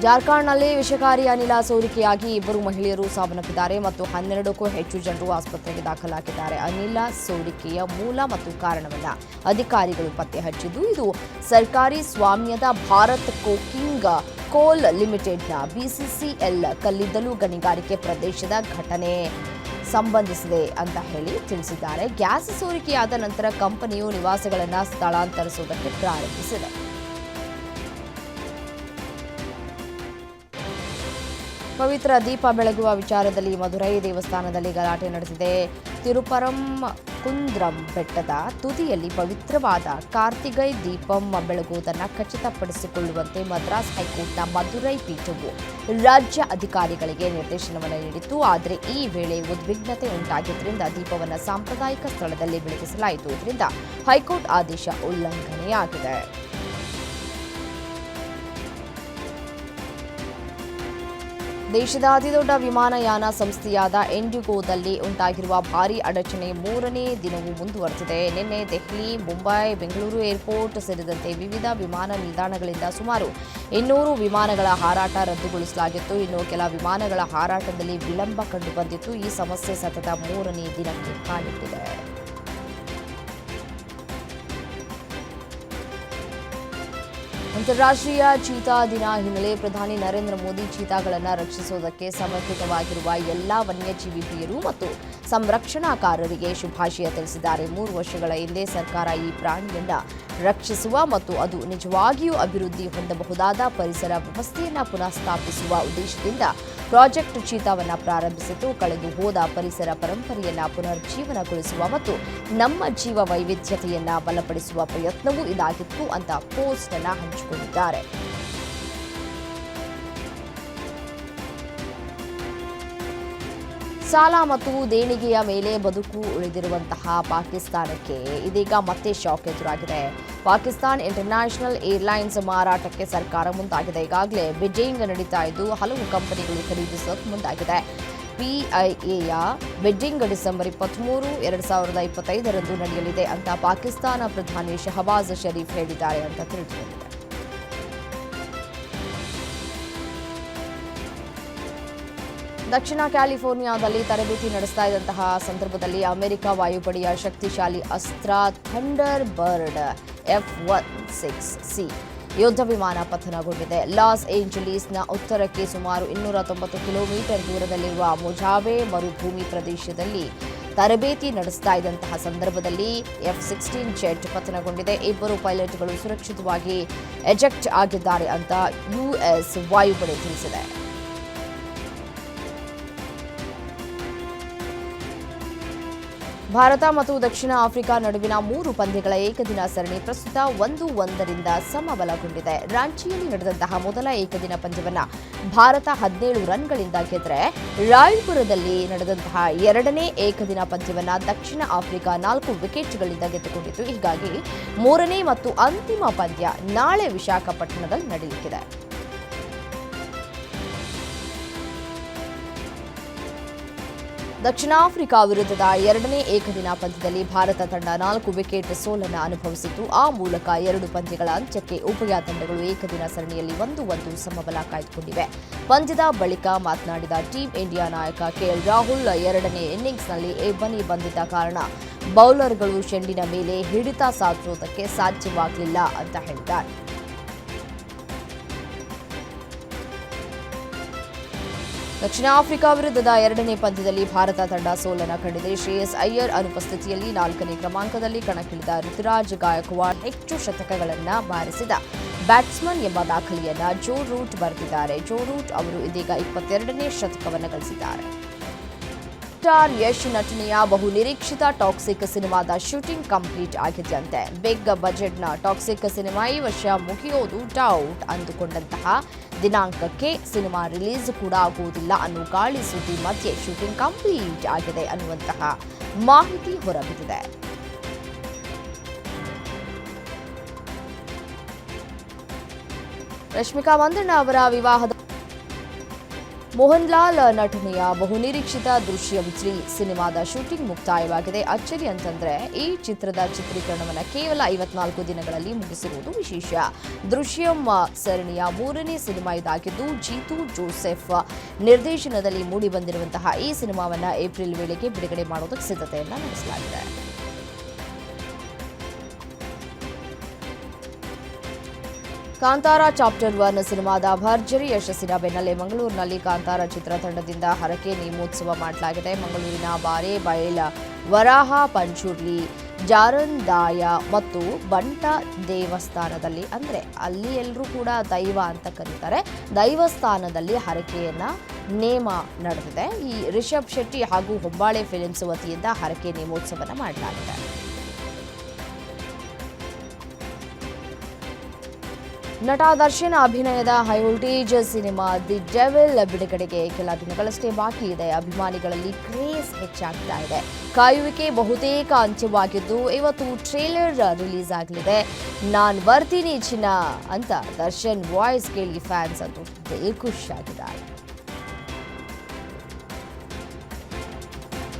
ಜಾರ್ಖಂಡ್ನಲ್ಲಿ ವಿಷಕಾರಿ ಅನಿಲ ಸೋರಿಕೆಯಾಗಿ 2 ಮಹಿಳೆಯರು ಸಾವನ್ನಪ್ಪಿದ್ದಾರೆ ಮತ್ತು 12ಕ್ಕೂ ಹೆಚ್ಚು ಜನರು ಆಸ್ಪತ್ರೆಗೆ ದಾಖಲಾಗಿದ್ದಾರೆ. ಅನಿಲ ಸೋರಿಕೆಯ ಮೂಲ ಮತ್ತು ಕಾರಣವನ್ನು ಅಧಿಕಾರಿಗಳು ಪತ್ತೆ ಹಚ್ಚಿದ್ದು, ಇದು ಸರ್ಕಾರಿ ಸ್ವಾಮ್ಯದ ಭಾರತ್ ಕೋಕಿಂಗ್ ಕೋಲ್ ಲಿಮಿಟೆಡ್ನ ಬಿಸಿಸಿಎಲ್ ಕಲ್ಲಿದ್ದಲು ಗಣಿಗಾರಿಕೆ ಪ್ರದೇಶದ ಘಟನೆ ಸಂಬಂಧಿಸಿದೆ ಅಂತ ಹೇಳಿ ತಿಳಿಸಿದ್ದಾರೆ. ಗ್ಯಾಸ್ ಸೋರಿಕೆಯಾದ ನಂತರ ಕಂಪನಿಯು ನಿವಾಸಿಗಳನ್ನು ಸ್ಥಳಾಂತರಿಸುವುದಕ್ಕೆ ಪ್ರಾರಂಭಿಸಿದೆ. ಪವಿತ್ರ ದೀಪ ಬೆಳಗುವ ವಿಚಾರದಲ್ಲಿ ಮಧುರೈ ದೇವಸ್ಥಾನದಲ್ಲಿ ಗಲಾಟೆ ನಡೆದಿದೆ. ತಿರುಪರಂಕುಂದ್ರಂ ಬೆಟ್ಟದ ತುದಿಯಲ್ಲಿ ಪವಿತ್ರವಾದ ಕಾರ್ತಿಗೈ ದೀಪಂ ಬೆಳಗುವುದನ್ನು ಖಚಿತಪಡಿಸಿಕೊಳ್ಳುವಂತೆ ಮದ್ರಾಸ್ ಹೈಕೋರ್ಟ್ನ ಮಧುರೈ ಪೀಠವು ರಾಜ್ಯ ಅಧಿಕಾರಿಗಳಿಗೆ ನಿರ್ದೇಶನವನ್ನು ನೀಡಿತ್ತು. ಆದರೆ ಈ ವೇಳೆ ಉದ್ವಿಗ್ನತೆ ಉಂಟಾಗಿದ್ದರಿಂದ ದೀಪವನ್ನು ಸಾಂಪ್ರದಾಯಿಕ ಸ್ಥಳದಲ್ಲಿ ಬೆಳಗಿಸಲಾಯಿತು. ಇದರಿಂದ ಹೈಕೋರ್ಟ್ ಆದೇಶ ಉಲ್ಲಂಘನೆಯಾಗಿದೆ. ದೇಶದ ಅತಿದೊಡ್ಡ ವಿಮಾನಯಾನ ಸಂಸ್ಥೆಯಾದ ಇಂಡಿಗೋದಲ್ಲಿ ಉಂಟಾಗಿರುವ ಭಾರೀ ಅಡಚಣೆ 3ನೇ ದಿನವೂ ಮುಂದುವರೆದಿದೆ. ನಿನ್ನೆ ದೆಹಲಿ, ಮುಂಬೈ, ಬೆಂಗಳೂರು ಏರ್ಪೋರ್ಟ್ ಸೇರಿದಂತೆ ವಿವಿಧ ವಿಮಾನ ನಿಲ್ದಾಣಗಳಿಂದ ಸುಮಾರು 200 ವಿಮಾನಗಳ ಹಾರಾಟ ರದ್ದುಗೊಳಿಸಲಾಗಿತ್ತು. ಇನ್ನು ಕೆಲ ವಿಮಾನಗಳ ಹಾರಾಟದಲ್ಲಿ ವಿಳಂಬ ಕಂಡುಬಂದಿತ್ತು. ಈ ಸಮಸ್ಯೆ ಸತತ 3ನೇ ದಿನಕ್ಕೆ ಕಾಲಿಟ್ಟಿದೆ. ಅಂತಾರಾಷ್ಟ್ರೀಯ ಚೀತಾ ದಿನ ಹಿನ್ನೆಲೆ ಪ್ರಧಾನಿ ನರೇಂದ್ರ ಮೋದಿ ಚೀತಾಗಳನ್ನು ರಕ್ಷಿಸುವುದಕ್ಕೆ ಸಮರ್ಪಿತವಾಗಿರುವ ಎಲ್ಲಾ ವನ್ಯಜೀವಿ ಪ್ರಿಯರು ಮತ್ತು ಸಂರಕ್ಷಣಾಕಾರರಿಗೆ ಶುಭಾಶಯ ತಿಳಿಸಿದ್ದಾರೆ. 3 ವರ್ಷಗಳ ಹಿಂದೆ ಸರ್ಕಾರ ಈ ಪ್ರಾಣಿಯನ್ನು ರಕ್ಷಿಸುವ ಮತ್ತು ಅದು ನಿಜವಾಗಿಯೂ ಅಭಿವೃದ್ಧಿ ಹೊಂದಬಹುದಾದ ಪರಿಸರ ವ್ಯವಸ್ಥೆಯನ್ನು ಪುನಃ ಸ್ಥಾಪಿಸುವ ಉದ್ದೇಶದಿಂದ ಪ್ರಾಜೆಕ್ಟ್ ಚೀತಾವನ್ನು ಪ್ರಾರಂಭಿಸಿತು. ಕಳೆದು ಹೋದ ಪರಿಸರ ಪರಂಪರೆಯನ್ನು ಪುನರ್ಜೀವನಗೊಳಿಸುವ ಮತ್ತು ನಮ್ಮ ಜೀವ ವೈವಿಧ್ಯತೆಯನ್ನು ಬಲಪಡಿಸುವ ಪ್ರಯತ್ನವೂ ಇದಾಗಿತ್ತು ಅಂತ ಪೋಸ್ಟ್ ಅನ್ನು ಹಂಚಿಕೊಂಡಿದ್ದಾರೆ. ಸಾಲ ಮತ್ತು ದೇಣಿಗೆಯ ಮೇಲೆ ಬದುಕು ಉಳಿದಿರುವಂತಹ ಪಾಕಿಸ್ತಾನಕ್ಕೆ ಇದೀಗ ಮತ್ತೆ ಶಾಕ್ ಎದುರಾಗಿದೆ. ಪಾಕಿಸ್ತಾನ್ ಇಂಟರ್ನ್ಯಾಷನಲ್ ಏರ್ಲೈನ್ಸ್ ಮಾರಾಟಕ್ಕೆ ಸರ್ಕಾರ ಮುಂದಾಗಿದೆ. ಈಗಾಗಲೇ ಬಿಡ್ಡಿಂಗ್ ನಡೀತಾ ಇದ್ದು ಹಲವು ಕಂಪನಿಗಳು ಖರೀದಿಸೋಕೆ ಮುಂದಾಗಿದೆ. ಪಿಐಎಯ ಬಿಡ್ಡಿಂಗ್ ಡಿಸೆಂಬರ್ 23, 2025 ನಡೆಯಲಿದೆ ಅಂತ ಪಾಕಿಸ್ತಾನ ಪ್ರಧಾನಿ ಶಹಬಾಜ್ ಶರೀಫ್ ಹೇಳಿದ್ದಾರೆ ಅಂತ ತಿಳಿದುಬಂದಿದೆ. ದಕ್ಷಿಣ ಕ್ಯಾಲಿಫೋರ್ನಿಯಾದಲ್ಲಿ ತರಬೇತಿ ನಡೆಸ್ತಾ ಇದ್ದಂತಹ ಸಂದರ್ಭದಲ್ಲಿ ಅಮೆರಿಕ ವಾಯುಪಡೆಯ ಶಕ್ತಿಶಾಲಿ ಅಸ್ತ್ರ ಥಂಡರ್ ಬರ್ಡ್ F-16C ಯುದ್ಧ ವಿಮಾನ ಪತನಗೊಂಡಿದೆ. ಲಾಸ್ ಏಂಜಲೀಸ್ನ ಉತ್ತರಕ್ಕೆ ಸುಮಾರು 290 ಕಿಲೋಮೀಟರ್ ದೂರದಲ್ಲಿರುವ ಮೊಜಾವೆ ಮರುಭೂಮಿ ಪ್ರದೇಶದಲ್ಲಿ ತರಬೇತಿ ನಡೆಸ್ತಾ ಇದ್ದಂತಹ ಸಂದರ್ಭದಲ್ಲಿ F-16 ಜೆಟ್ ಪತನಗೊಂಡಿದೆ. 2 ಪೈಲಟ್ಗಳು ಸುರಕ್ಷಿತವಾಗಿ ಎಜೆಕ್ಟ್ ಆಗಿದ್ದಾರೆ ಅಂತ ಯುಎಸ್ ವಾಯುಪಡೆ ತಿಳಿಸಿದೆ. ಭಾರತ ಮತ್ತು ದಕ್ಷಿಣ ಆಫ್ರಿಕಾ ನಡುವಿನ 3 ಪಂದ್ಯಗಳ ಏಕದಿನ ಸರಣಿ ಪ್ರಸ್ತುತ 1-1ರಿಂದ ಸಮಬಲಗೊಂಡಿದೆ. ರಾಂಚಿಯಲ್ಲಿ ನಡೆದಂತಹ ಮೊದಲ ಏಕದಿನ ಪಂದ್ಯವನ್ನು ಭಾರತ 17 ರನ್ಗಳಿಂದ ಗೆದ್ದರೆ, ರಾಯ್ಪುರದಲ್ಲಿ ನಡೆದಂತಹ 2ನೇ ಏಕದಿನ ಪಂದ್ಯವನ್ನು ದಕ್ಷಿಣ ಆಫ್ರಿಕಾ 4 ವಿಕೆಟ್ಗಳಿಂದ ಗೆದ್ದುಕೊಂಡಿತು. ಹೀಗಾಗಿ 3ನೇ ಮತ್ತು ಅಂತಿಮ ಪಂದ್ಯ ನಾಳೆ ವಿಶಾಖಪಟ್ಟಣದಲ್ಲಿ ನಡೆಯಲಿದೆ. ದಕ್ಷಿಣ ಆಫ್ರಿಕಾ ವಿರುದ್ಧದ 2ನೇ ಏಕದಿನ ಪಂದ್ಯದಲ್ಲಿ ಭಾರತ ತಂಡ 4 ವಿಕೆಟ್ ಸೋಲನ್ನು ಅನುಭವಿಸಿತ್ತು. ಆ ಮೂಲಕ 2 ಪಂದ್ಯಗಳ ಅಂತ್ಯಕ್ಕೆ ಉಭಯ ತಂಡಗಳು ಏಕದಿನ ಸರಣಿಯಲ್ಲಿ 1-1 ಸಮಬಲ ಕಾಯ್ದುಕೊಂಡಿವೆ. ಪಂದ್ಯದ ಬಳಿಕ ಮಾತನಾಡಿದ ಟೀಂ ಇಂಡಿಯಾ ನಾಯಕ ಕೆಎಲ್ ರಾಹುಲ್, 2ನೇ ಇನ್ನಿಂಗ್ಸ್ನಲ್ಲಿ ಎಬ್ಬನಿ ಬಂದಿದ್ದ ಕಾರಣ ಬೌಲರ್ಗಳು ಚೆಂಡಿನ ಮೇಲೆ ಹಿಡಿತ ಸಾಧಿಸುವುದಕ್ಕೆ ಸಾಧ್ಯವಾಗಲಿಲ್ಲ ಅಂತ ಹೇಳಿದ್ದಾರೆ. ದಕ್ಷಿಣ ಆಫ್ರಿಕಾ ವಿರುದ್ಧದ 2ನೇ ಪಂದ್ಯದಲ್ಲಿ ಭಾರತ ತಂಡ ಸೋಲನ್ನು ಕಂಡಿದೆ. ಶ್ರೇಯಸ್ ಅಯ್ಯರ್ ಅನುಪಸ್ಥಿತಿಯಲ್ಲಿ 4ನೇ ಕ್ರಮಾಂಕದಲ್ಲಿ ಕಣಕ್ಕಿಳಿದ ಋತುರಾಜ್ ಗಾಯಕ್ವಾಡ್ ಹೆಚ್ಚು ಶತಕಗಳನ್ನು ಬಾರಿಸಿದ ಬ್ಯಾಟ್ಸ್ಮನ್ ಎಂಬ ದಾಖಲೆಯನ್ನು ಜೋ ರೂಟ್ ಬರೆದಿದ್ದಾರೆ. ಜೋ ರೂಟ್ ಅವರು ಇದೀಗ 22ನೇ ಶತಕವನ್ನು ಗಳಿಸಿದ್ದಾರೆ. ಸ್ಟಾರ್ ಯಶ್ ನಟನೆಯ ಬಹು ನಿರೀಕ್ಷಿತ ಟಾಕ್ಸಿಕ್ ಸಿನಿಮಾದ ಶೂಟಿಂಗ್ ಕಂಪ್ಲೀಟ್ ಆಗಿದೆಯಂತೆ. ಬಿಗ್ ಬಜೆಟ್ನ ಟಾಕ್ಸಿಕ್ ಸಿನಿಮಾ ಈ ವರ್ಷ ಮುಗಿಯೋದು ಡೌಟ್ ಅಂದುಕೊಂಡಂತಹ ದಿನಾಂಕಕ್ಕೆ ಸಿನಿಮಾ ರಿಲೀಸ್ ಕೂಡ ಆಗುವುದಿಲ್ಲ ಅನ್ನೋ ಗಾಳಿ ಸುದ್ದಿ ಮಧ್ಯೆ ಶೂಟಿಂಗ್ ಕಂಪ್ಲೀಟ್ ಆಗಿದೆ ಅನ್ನುವಂತಹ ಮಾಹಿತಿ ಹೊರಬಿದ್ದಿದೆ. ರಶ್ಮಿಕಾ ಮಂದಣ್ಣ ಅವರ ವಿವಾಹದ ಮೋಹನ್ ಲಾಲ್ ನಟನೆಯ ಬಹುನಿರೀಕ್ಷಿತ ದೃಶ್ಯಂ 3 ಸಿನಿಮಾದ ಶೂಟಿಂಗ್ ಮುಕ್ತಾಯವಾಗಿದೆ. ಅಚ್ಚರಿ ಅಂತಂದ್ರೆ ಈ ಚಿತ್ರದ ಚಿತ್ರೀಕರಣವನ್ನು ಕೇವಲ 54 ದಿನಗಳಲ್ಲಿ ಮುಗಿಸಿರುವುದು ವಿಶೇಷ. ದೃಶ್ಯಂ ಸರಣಿಯ 3ನೇ ಸಿನಿಮಾ ಇದಾಗಿದ್ದು ಜೀತು ಜೋಸೆಫ್ ನಿರ್ದೇಶನದಲ್ಲಿ ಮೂಡಿಬಂದಿರುವಂತಹ ಈ ಸಿನಿಮಾವನ್ನು ಏಪ್ರಿಲ್ ವೇಳೆಗೆ ಬಿಡುಗಡೆ ಮಾಡೋದಕ್ಕೆ ಸಿದ್ಧತೆಯನ್ನು ನಡೆಸಲಾಗಿದೆ. ಕಾಂತಾರ ಚಾಪ್ಟರ್ 1 ಸಿನಿಮಾದ ಭರ್ಜರಿ ಯಶಸ್ಸಿನ ಬೆನ್ನಲ್ಲೇ ಮಂಗಳೂರಿನಲ್ಲಿ ಕಾಂತಾರ ಚಿತ್ರತಂಡದಿಂದ ಹರಕೆ ನೇಮೋತ್ಸವ ಮಾಡಲಾಗಿದೆ. ಮಂಗಳೂರಿನ ಬಾರೆ ಬೈಲ್ ವರಾಹ ಪಂಚುರ್ಲಿ ಜಾರಂದಾಯ ಮತ್ತು ಬಂಟ ದೇವಸ್ಥಾನದಲ್ಲಿ ಅಂದರೆ ಅಲ್ಲಿ ಎಲ್ಲರೂ ಕೂಡ ದೈವ ಅಂತ ಕರೀತಾರೆ, ದೈವಸ್ಥಾನದಲ್ಲಿ ಹರಕೆಯನ್ನ ನೇಮ ನಡೆದಿದೆ. ಈ ರಿಷಬ್ ಶೆಟ್ಟಿ ಹಾಗೂ ಹೊಂಬಾಳೆ ಫಿಲಿಮ್ಸ್ ವತಿಯಿಂದ ಹರಕೆ ನೇಮೋತ್ಸವನ ಮಾಡಲಾಗಿದೆ. ನಟ ದರ್ಶನ್ ಅಭಿನಯದ high voltage cinema the devil ಬಿಡುಗಡೆಗೆ ಕೆಲ ದಿನಗಳಷ್ಟೇ ಬಾಕಿ ಇದೆ. ಅಭಿಮಾನಿಗಳಲ್ಲಿ ಕ್ರೇಜ್ ಹೆಚ್ಚಾಗ್ತಾ ಇದೆ. ಕಾಯುವಿಕೆ ಬಹುತೇಕ ಅಂತ್ಯವಾಗಿದ್ದು ಇವತ್ತು ಟ್ರೇಲರ್ ರಿಲೀಸ್ ಆಗಲಿದೆ. ನಾನ್ ಬರ್ತೀನಿ ಚಿನ್ನ ಅಂತ ದರ್ಶನ್ ವಾಯ್ಸ್ ಕೇಳಿ ಫ್ಯಾನ್ಸ್ ಅಂತೂ ಖುಷಿಯಾಗಿದ್ದಾರೆ.